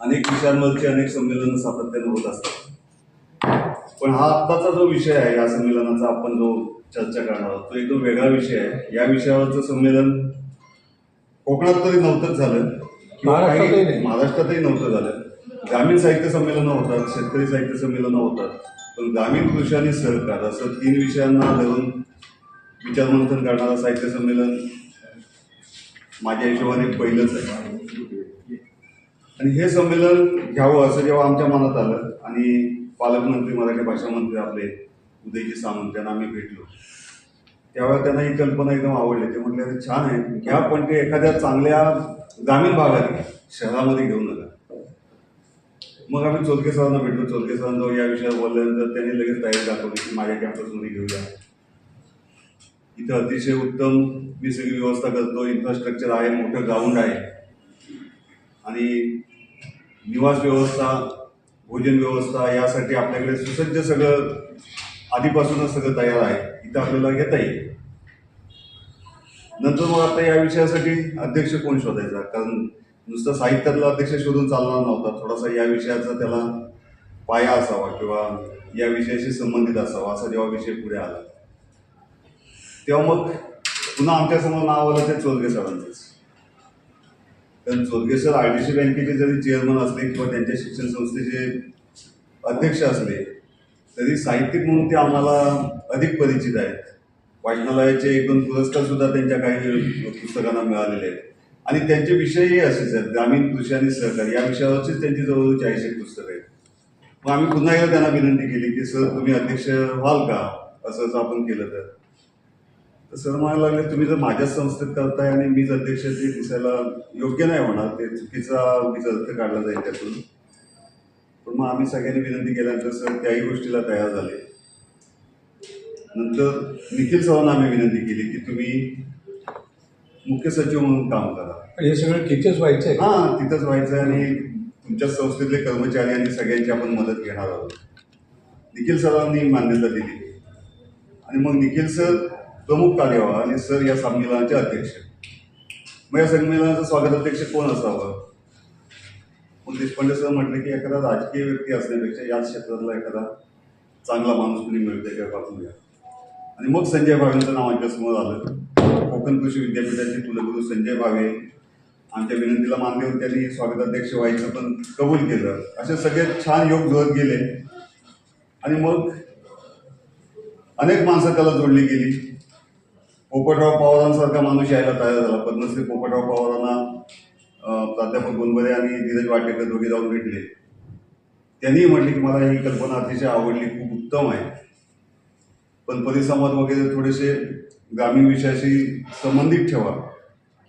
अनेक विषयांवरची अनेक संमेलनं सातत्याने होत असतात. पण हा आत्ताचा जो विषय आहे, या संमेलनाचा आपण जो चर्चा करणार आहोत, तो एकदम वेगळा विषय आहे. या विषयावरचं संमेलन कोकणात तरी नव्हतंच झालं किंवा महाराष्ट्रातही नव्हतं झालं. ग्रामीण साहित्य संमेलनं होतात, शेतकरी साहित्य संमेलनं होतात, पण ग्रामीण कृषी आणि सहकार असं 3 विषयांना धरून विचारमंथन करणारं साहित्य संमेलन माझ्या हिशोबाने पहिलंच आहे. आणि हे संमेलन घ्यावं असं जेव्हा आमच्या मनात आलं आणि पालकमंत्री, मराठी भाषा मंत्री आपले उदयजी सामंत यांना आम्ही भेटलो, त्यावेळेला त्यांना ही कल्पना एकदम आवडली. ते म्हटले, अरे छान आहे, घ्या, पण ते एखाद्या चांगल्या ग्रामीण भागात घ्या, शहरामध्ये घेऊ नका. मग आम्ही चोलके सरांना भेटलो. चोलके सरांजवळ या विषयावर बोलल्यानंतर त्यांनी लगेच तयारी दाखवली की माझ्या कॅम्पसमध्ये घेऊया. इथं अतिशय उत्तम मी सगळी व्यवस्था करतो, इन्फ्रास्ट्रक्चर आहे, मोठं ग्राउंड आहे आणि निवास व्यवस्था, भोजन व्यवस्था यासाठी आपल्याकडे सुसज्ज सगळं आधीपासूनच सगळं तयार आहे. इथं आपल्याला घेता येईल. नंतर मग आता या विषयासाठी अध्यक्ष कोण शोधायचा, कारण नुसतं साहित्यातला अध्यक्ष शोधून चालणार नव्हता. थोडासा या विषयाचा त्याला पाया असावा किंवा या विषयाशी संबंधित असावा. असा जेव्हा विषय पुढे आला तेव्हा मग पुन्हा आमच्यासमोर नाव आलं ते चोलगे सरांचंच. कारण चोलगे सर IDC बँकेचे जरी चेअरमन असले किंवा त्यांच्या शिक्षण संस्थेचे अध्यक्ष असले तरी साहित्यिक म्हणून ते आम्हाला अधिक परिचित आहेत. वाचनालयाचे 1-2 पुरस्कार सुद्धा त्यांच्या काही पुस्तकांना मिळालेले आहेत आणि त्यांचे विषयही असेच आहेत. ग्रामीण कृषी आणि सहकारी या विषयावरचीच त्यांची जवळजवळ 40 पुस्तकं आहेत. मग आम्ही पुन्हा एकदा त्यांना विनंती केली की सर तुम्ही अध्यक्ष व्हाल का, असं आपण केलं तर सर म्हणायला लागले, तुम्ही जर माझ्याच संस्थेत करताय आणि मीच अध्यक्ष, ते दिसायला योग्य नाही होणार, ते चुकीचा अर्थ काढला जाईल त्यातून. पण मग आम्ही सगळ्यांनी विनंती केल्यानंतर सर त्याही गोष्टीला तयार झाले. नंतर निखिल सरांना आम्ही विनंती केली की तुम्ही मुख्य सचिव म्हणून काम करा. हे सगळं तिथेच व्हायचं आहे. हां, तिथंच व्हायचं आहे आणि तुमच्या संस्थेतले कर्मचारी आणि सगळ्यांची आपण मदत घेणार आहोत. निखिल सरांनी मान्यता दिली आणि मग निखिल सर प्रमुख कार्यवाह आणि सर या संमेलनाचे अध्यक्ष. मग या संमेलनाचं स्वागताध्यक्ष कोण असावं? मग देशपांडे सर म्हटले की एखादा राजकीय व्यक्ती असण्यापेक्षा याच क्षेत्रातला एखादा चांगला माणूस कुणी मिळतोय का पाहूया. आणि मग संजय भावेंचं नाव आमच्यासमोर आलं. कोकण कृषी विद्यापीठाचे कुलगुरू संजय भावे आमच्या विनंतीला मान देऊन त्यांनी स्वागताध्यक्ष व्हायचं पण कबूल केलं. असे सगळे छान योग जुळत गेले आणि मग अनेक माणसं त्याला जोडली गेली. पोपटराव पवारांसारखा माणूस यायला तयार झाला. पद्मश्री पोपटराव पवारांना प्राध्यापक गोंदवले आणि धीरज वाटेकर दोघे जाऊन भेटले. त्यांनी म्हटले की मला ही कल्पना अतिशय आवडली, खूप उत्तम आहे, पण परिसंवाद वगैरे थोडेसे ग्रामीण विषयाशी संबंधित ठेवा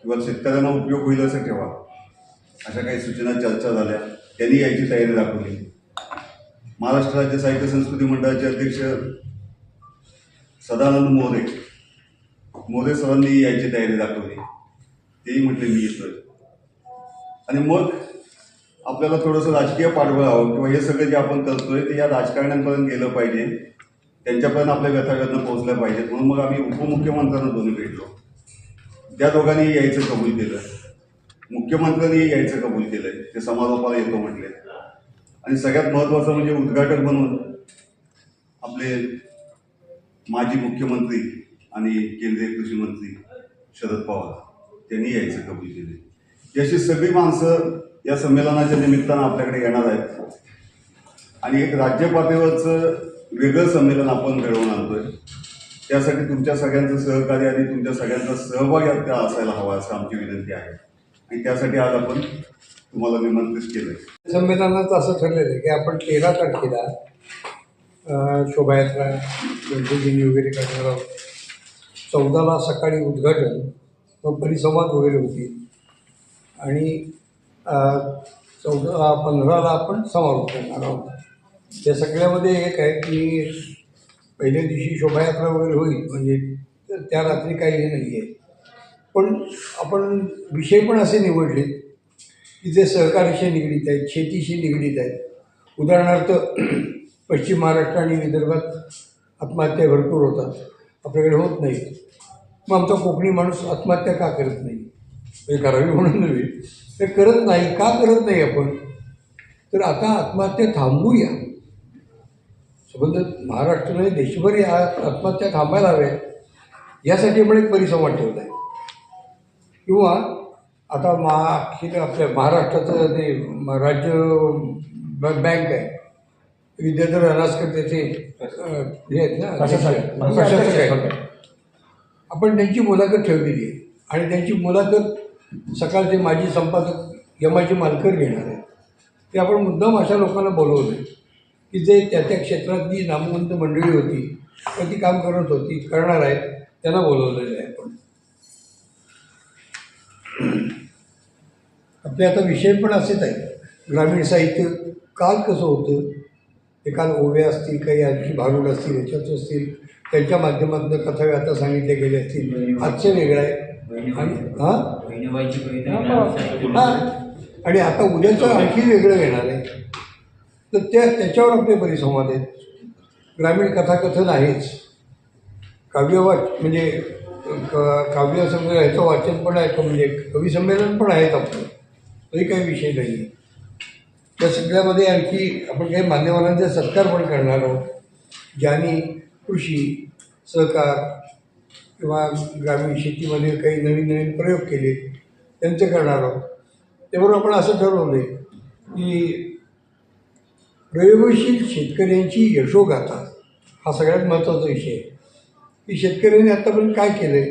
किंवा शेतकऱ्यांना उपयोग होईल असं ठेवा. अशा काही सूचना चर्चा झाल्या. त्यांनी यायची तयारी दाखवली. महाराष्ट्र राज्य साहित्य संस्कृती मंडळाचे अध्यक्ष सदानंद मोरे सरांनी यायची तयारी दाखवली. तेही म्हटले मी येतोय. आणि मग आपल्याला थोडंसं राजकीय पाठबळ हवं किंवा हे सगळं जे आपण करतोय ते या राजकारण्यांपर्यंत गेलं पाहिजे, त्यांच्यापर्यंत आपल्या व्यथाव्यथा पोहोचल्या पाहिजेत. म्हणून मग आम्ही उपमुख्यमंत्र्यांना दोन्ही भेटलो. त्या दोघांनी यायचं कबूल केलं. मुख्यमंत्र्यांनी यायचं कबूल केलंय. ते समारोपाला येतो म्हटले. आणि सगळ्यात महत्त्वाचं म्हणजे उद्घाटक म्हणून आपले माजी मुख्यमंत्री आणि केंद्रीय कृषी मंत्री शरद पवार त्यांनी यायचं कबूल केले. याची सगळी माणसं या संमेलनाच्या निमित्तानं आपल्याकडे येणार आहेत आणि एक राज्य पातळीवरचं वेगळं संमेलन आपण घडवून आणतोय. त्यासाठी तुमच्या सगळ्यांचं सहकार्य आणि तुमच्या सगळ्यांचा सहभाग यात असायला हवा असं आमची विनंती आहे आणि त्यासाठी आज आपण तुम्हाला निमंत्रित केलं. संमेलनात असं ठरलेलं आहे की आपण 13 तारखेला शोभायात्रा गणपतींनी वगैरे करणार आहोत. 14ला सकाळी उद्घाटन व परिसंवाद वगैरे होतील आणि 15ला आपण समारोप करणार आहोत. त्या सगळ्यामध्ये एक आहे की पहिल्या दिवशी शोभायात्रा वगैरे होईल, म्हणजे त्या रात्री काही हे नाही आहे, पण आपण विषय पण असे निवडले की जे सहकार्याशी निगडीत आहेत, शेतीशी निगडीत आहेत. उदाहरणार्थ पश्चिम महाराष्ट्र आणि विदर्भात आत्महत्या भरपूर होतात, आपल्याकडे होत नाही. मग आमचा कोकणी माणूस आत्महत्या का करत नाही? हे करावी म्हणून नव्हे, ते करत नाही. का करत नाही आपण? तर आता आत्महत्या थांबूया. संबंध महाराष्ट्राने देशभर या आत्महत्या थांबायला हव्या यासाठी आपण एक परिसंवाद ठेवला आहे. किंवा आता आपल्या महाराष्ट्राचं ते राज्य बँक आहे, विद्याधर अनास्कर त्याचे हे आहेत ना, प्रशासक आहेत. आपण त्यांची मुलाखत ठेवलेली आहे आणि त्यांची मुलाखत सकाळचे माजी संपादक यमाजी मालकर घेणार आहे. ते आपण मुद्दाम अशा लोकांना बोलवले की जे त्या त्या क्षेत्रातली नामवंत मंडळी होती व ती काम करणार आहेत, त्यांना बोलवलेलं आहे आपण. आपले आता विषय पण असेच आहेत. ग्रामीण साहित्य काल कसं होतं ते काल ओव्या असतील, काही आणखी भारूड असतील, याच्यात असतील, त्यांच्या माध्यमातून कथा आता सांगितल्या गेल्या असतील. आजचं वेगळं आहे आणि आता उद्याचं आणखी वेगळं येणार आहे. तर त्याच्यावर आपले परिसंवाद आहेत. ग्रामीण कथाकथन आहेच, म्हणजे काव्य संग्रह ह्याचं वाचन पण आहे, म्हणजे कवी संमेलन पण आहेत आपलं, तरी काही विषय नाही आहे. त्या सगळ्यामध्ये आणखी आपण काही मान्यवरांचे सत्कार पण करणार आहोत, ज्यांनी कृषी सहकार किंवा ग्रामीण शेतीमध्ये काही नवीन नवीन प्रयोग केले त्यांचे करणार आहोत. त्याबरोबर आपण असं ठरवलं आहे की प्रयोगशील शेतकऱ्यांची यशोगाथा हा सगळ्यात महत्त्वाचा विषय आहे. की शेतकऱ्यांनी आत्तापर्यंत काय केलं आहे,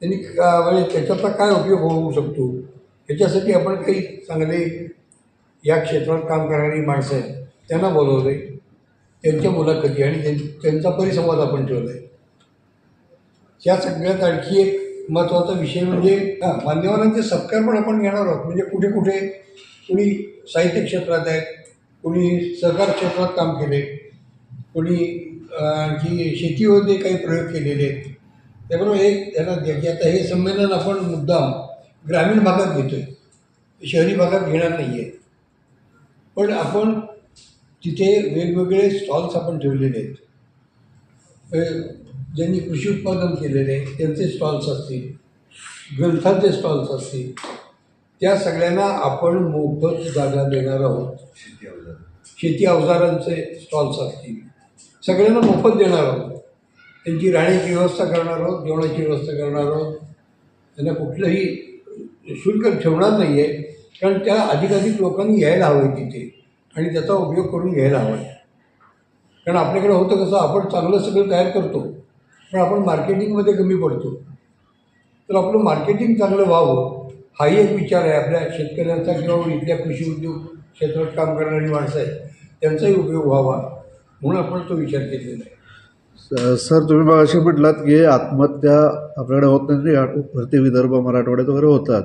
त्यांनी म्हणजे त्याच्याचा काय उपयोग होऊ शकतो, ह्याच्यासाठी आपण काही चांगले या क्षेत्रात काम करणारी माणसं आहेत त्यांना बोलवलं आहे, त्यांच्या मुलाखती आणि त्यांचा परिसंवाद आपण ठेवला आहे. या सगळ्यात आणखी एक महत्त्वाचा विषय म्हणजे मान्यवरांचे सत्कार पण आपण घेणार आहोत. म्हणजे कुठे कुठे कुणी साहित्य क्षेत्रात आहेत, कुणी सहकार क्षेत्रात काम केले, कुणी आणखी शेतीमध्ये काही प्रयोग केलेले आहेत. त्याबरोबर एक त्यांना की आता हे संमेलन आपण मुद्दाम ग्रामीण भागात घेतो आहे, शहरी भागात घेणार नाही आहे. पण आपण तिथे वेगवेगळे स्टॉल्स आपण ठेवलेले आहेत. ज्यांनी कृषी उत्पादन केलेले आहे त्यांचे स्टॉल्स असतील, ग्रंथांचे स्टॉल्स असतील, त्या सगळ्यांना आपण मोफत जागा देणार आहोत. शेती अवजारांचे स्टॉल्स असतील, सगळ्यांना मोफत देणार आहोत. त्यांची राहण्याची व्यवस्था करणार आहोत, जेवणाची व्यवस्था करणार आहोत. त्यांना कुठलंही शुल्क ठेवणार नाही आहे, कारण त्या अधिकाधिक लोकांनी यायला हवं आहे तिथे आणि त्याचा उपयोग करून घ्यायला हवा आहे. कारण आपल्याकडे होतं कसं, आपण चांगलं सगळं तयार करतो पण आपण मार्केटिंगमध्ये कमी पडतो. तर आपलं मार्केटिंग चांगलं व्हावं हाही एक विचार आहे आपल्या शेतकऱ्यांचा किंवा इथल्या कृषी उद्योग क्षेत्रात काम करणारी माणसं आहेत त्यांचाही उपयोग व्हावा म्हणून आपण तो विचार केलेला आहे. सर, तुम्ही मगाशी म्हटलात की आत्महत्या आपल्याकडे होत नाही, भरती विदर्भ मराठवाड्यात वगैरे होतात,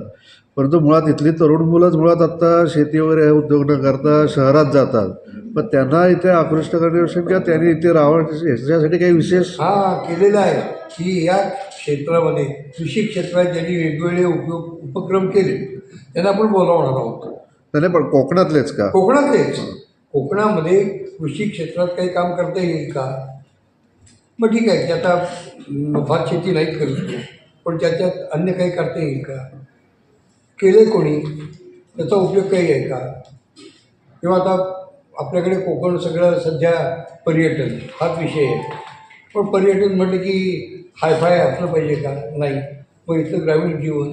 परंतु मुळात इथली तरुण मुलंच मुळात आत्ता शेती वगैरे उद्योग न करता शहरात जातात. पण त्यांना इथे आकृष्ट करण्याविषयी किंवा त्यांनी इथे राहावं याच्यासाठी काही विशेष केलेलं आहे की या क्षेत्रामध्ये कृषी क्षेत्रात ज्यांनी वेगवेगळे उपक्रम केले त्यांना आपण बोलावणार आहोत. नाही, पण कोकणातलेच का? कोकणातलेच. कोकणामध्ये कृषी क्षेत्रात काही काम करता येईल का? मग ठीक आहे की आता भात शेती नाहीच करतो, पण त्याच्यात अन्य काही करता येईल का? केले कोणी, त्याचा उपयोग काही आहे का? किंवा आता आपल्याकडे कोकण सगळं सध्या पर्यटन हाच विषय आहे, पण पर्यटन म्हटलं की हायफाय असलं पाहिजे का? नाही. मग इथलं ग्रामीण जीवन,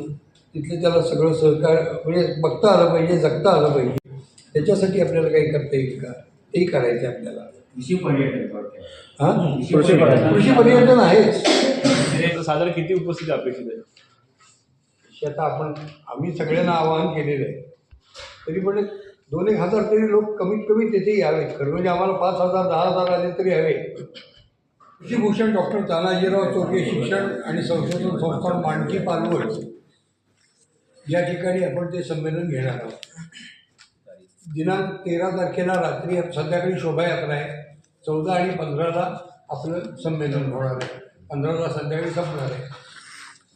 तिथलं त्याला सगळं सहकार म्हणजे बघता आलं पाहिजे, जगता आलं पाहिजे. त्याच्यासाठी आपल्याला काही करता येईल का? तेही करायचं आहे आपल्याला. कृषी पर्यटन कृषी पर्यटन आहेच. साधारण किती उपस्थिती अपेक्षित आहे? आता आम्ही सगळ्यांना आवाहन केलेलं आहे, तरी पण 2-1 हजार तरी लोक कमीत कमी तिथे यावेत. खरं म्हणजे आम्हाला 5,000 10,000 आले तरी हवे. कृषीभूषण डॉक्टर तानाजीराव चोखे शिक्षण आणि संशोधन संस्था मांडकी पालवड या ठिकाणी आपण ते संमेलन घेणार आहोत. दिनांक 13 तारखेला रात्री संध्याकाळी शोभायात्रा आहे. 14 आणि 15ला आपलं संमेलन होणार आहे. 15ला संध्याकाळी संपणार आहे.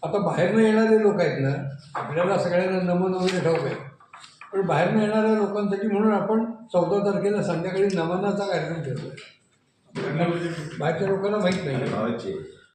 आता बाहेरनं येणारे लोक आहेत ना, आपल्याला सगळ्यांना नमन वगैरे ठाऊक आहे, पण बाहेरनं येणाऱ्या लोकांसाठी म्हणून आपण 14 तारखेला संध्याकाळी नमनाचा कार्यक्रम ठेवतो आहे. बाहेरच्या लोकांना माहीत नाही.